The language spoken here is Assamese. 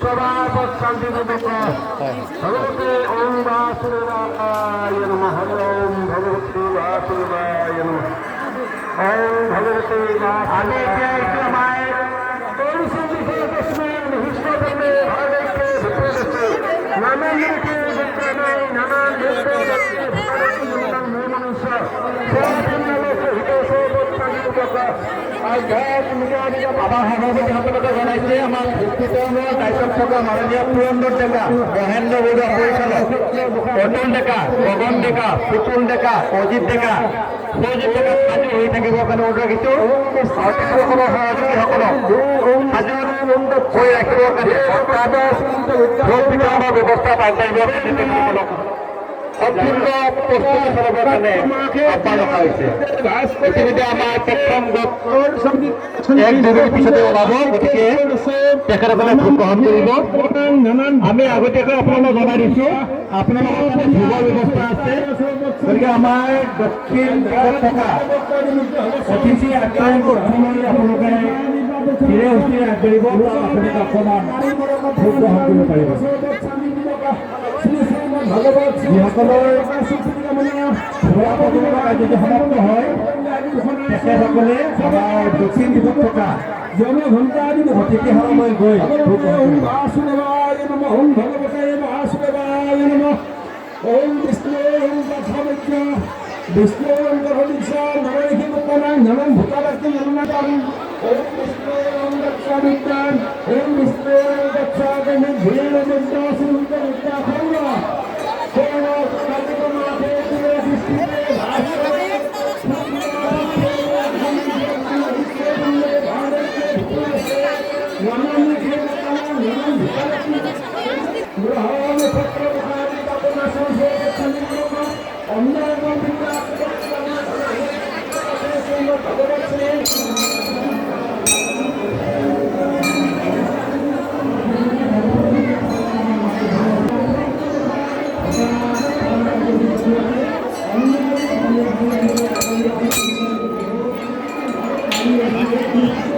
সবার শান্তি ভগবতে ওম বাসুদেবায় নমঃ ওম ভগবতে বাসুদেবায় নমঃ ওম ভগবতে আগে একটু আমায় নানান আধ্যাত্মিকসকলকে জনাইছে আমাৰ ভক্তিকৰণৰ দায়িত্বত থকা মাননীয় পুৰন্দৰ ডেকা, মহেন্দ্ৰ বৰুৱা পৰিচালক, অতুল ডেকা, গগন ডেকা, পুতুল ডেকা, অজিত ডেকা, সৌজিত ডেকা সাজু হৈ থাকিবৰ কাৰণে অনুৰোধ ৰাখিছোঁ। অতিথিসকলৰ সহযোগীসকলক সাজু হৈ ৰাখিবৰ কাৰণে ভোট বিতৰণৰ ব্যৱস্থা আগবাঢ়িব অতিথিসকলক সম্পূৰ্ণ প্ৰস্তুতি চলাবৰ কাৰণে আহ্বান ৰখা হৈছে। ইতিমধ্যে আমাৰ প্ৰথম গোট 1-2 পিছতে ওলাব, গতিকে তেখেতসকলে ভোট গ্ৰহণ কৰিব। আমি আগতীয়াকৈ আপোনালোকক জনাই দিছোঁ আপোনালোকৰ কাৰণে ভোগৰ ব্যৱস্থা আছে, গতিকে আমাৰ দক্ষিণ দিশত থকা অতিথি আপ্যায়ন কক্ষলৈ আপোনালোকে ধীৰে সুস্থিৰে আগবাঢ়িব, আপোনালোকে অকণমান ভোট গ্ৰহণ কৰিব পাৰিব। যিসকলৰ কাৰ্যটো সমাপ্ত হয় তেখেতসকলে আমাৰ দক্ষিণ দিশত থকা অতিথিশালালৈ গৈ Thank you.